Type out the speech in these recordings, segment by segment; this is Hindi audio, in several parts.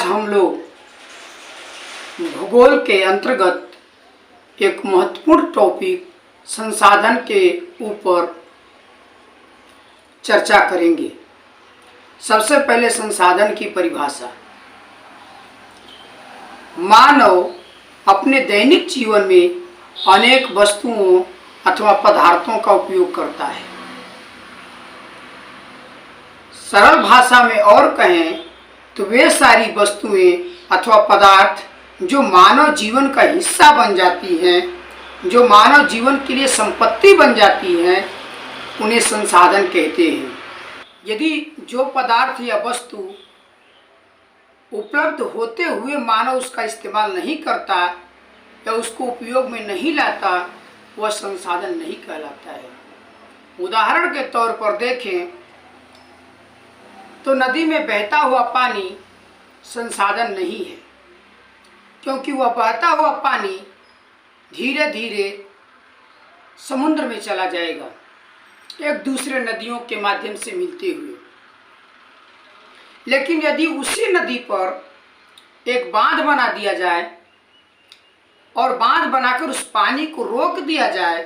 हम लोग भूगोल के अंतर्गत एक महत्वपूर्ण टॉपिक संसाधन के ऊपर चर्चा करेंगे। सबसे पहले संसाधन की परिभाषा। मानव अपने दैनिक जीवन में अनेक वस्तुओं अथवा पदार्थों का उपयोग करता है। सरल भाषा में और कहें तो वे सारी वस्तुएं अथवा पदार्थ जो मानव जीवन का हिस्सा बन जाती हैं, जो मानव जीवन के लिए संपत्ति बन जाती हैं, उन्हें संसाधन कहते हैं। यदि जो पदार्थ या वस्तु उपलब्ध होते हुए मानव उसका इस्तेमाल नहीं करता या उसको उपयोग में नहीं लाता, वह संसाधन नहीं कहलाता है। उदाहरण के तौर पर देखें तो नदी में बहता हुआ पानी संसाधन नहीं है, क्योंकि वह बहता हुआ पानी धीरे धीरे समुद्र में चला जाएगा, एक दूसरे नदियों के माध्यम से मिलते हुए। लेकिन यदि उसी नदी पर एक बांध बना दिया जाए और बांध बनाकर उस पानी को रोक दिया जाए,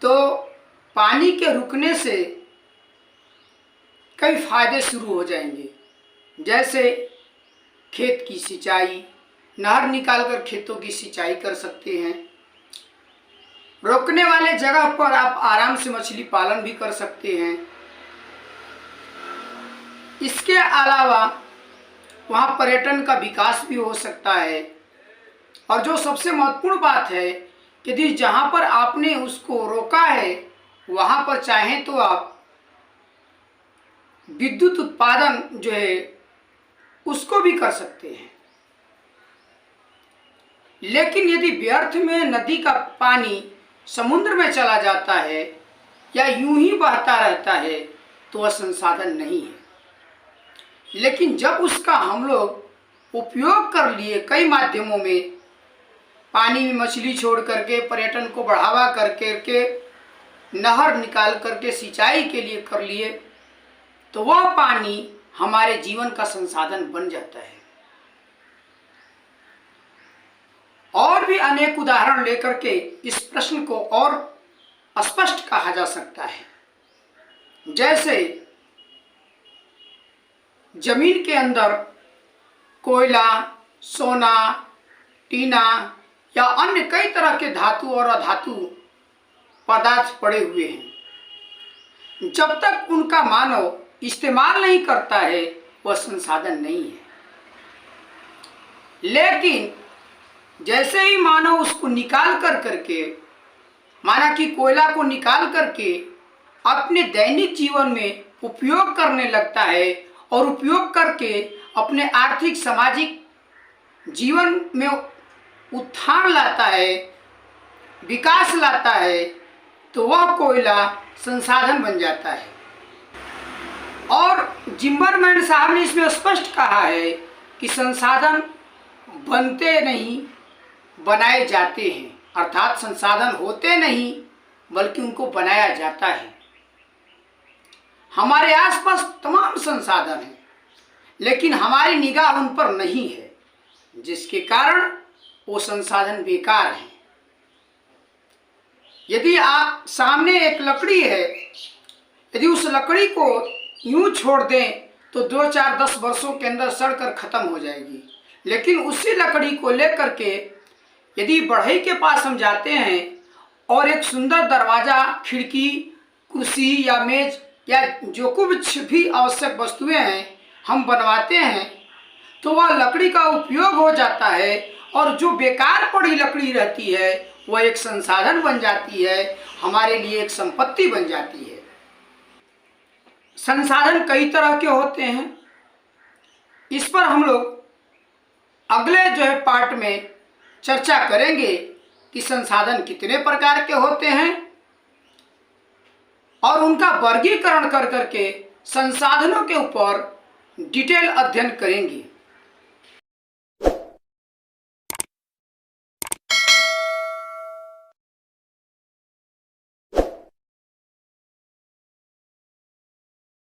तो पानी के रुकने से कई फायदे शुरू हो जाएंगे। जैसे खेत की सिंचाई, नहर निकालकर खेतों की सिंचाई कर सकते हैं। रोकने वाले जगह पर आप आराम से मछली पालन भी कर सकते हैं। इसके अलावा वहाँ पर्यटन का विकास भी हो सकता है। और जो सबसे महत्वपूर्ण बात है, यदि जहाँ पर आपने उसको रोका है वहाँ पर चाहें तो आप विद्युत उत्पादन जो है उसको भी कर सकते हैं। लेकिन यदि व्यर्थ में नदी का पानी समुद्र में चला जाता है या यूं ही बहता रहता है तो वह संसाधन नहीं है। लेकिन जब उसका हम लोग उपयोग कर लिए कई माध्यमों में, पानी में मछली छोड़ करके, पर्यटन को बढ़ावा करके, नहर निकाल करके सिंचाई के लिए कर लिए, तो वह पानी हमारे जीवन का संसाधन बन जाता है। और भी अनेक उदाहरण लेकर के इस प्रश्न को और स्पष्ट कहा जा सकता है। जैसे जमीन के अंदर कोयला, सोना, टीना या अन्य कई तरह के धातु और अधातु पदार्थ पड़े हुए हैं। जब तक उनका मानव इस्तेमाल नहीं करता है वह संसाधन नहीं है। लेकिन जैसे ही मानव उसको निकाल करके, माना कि कोयला को निकाल करके अपने दैनिक जीवन में उपयोग करने लगता है और उपयोग करके अपने आर्थिक सामाजिक जीवन में उत्थान लाता है, विकास लाता है, तो वह कोयला संसाधन बन जाता है। और जिम्बरमैन साहब ने इसमें स्पष्ट कहा है कि संसाधन बनते नहीं, बनाए जाते हैं। अर्थात संसाधन होते नहीं बल्कि उनको बनाया जाता है। हमारे आसपास तमाम संसाधन हैं, लेकिन हमारी निगाह उन पर नहीं है, जिसके कारण वो संसाधन बेकार हैं। यदि आप सामने एक लकड़ी है, यदि उस लकड़ी को यूं छोड़ दें तो 2, 4, 10 वर्षों के अंदर सड़कर खत्म हो जाएगी। लेकिन उसी लकड़ी को लेकर के यदि बढ़ई के पास हम जाते हैं और एक सुंदर दरवाजा, खिड़की, कुर्सी या मेज या जो कुछ भी आवश्यक वस्तुएं हैं हम बनवाते हैं, तो वह लकड़ी का उपयोग हो जाता है और जो बेकार पड़ी लकड़ी रहती है वह एक संसाधन बन जाती है, हमारे लिए एक संपत्ति बन जाती है। संसाधन कई तरह के होते हैं। इस पर हम लोग अगले जो है पार्ट में चर्चा करेंगे कि संसाधन कितने प्रकार के होते हैं और उनका वर्गीकरण कर करके संसाधनों के ऊपर डिटेल अध्ययन करेंगे।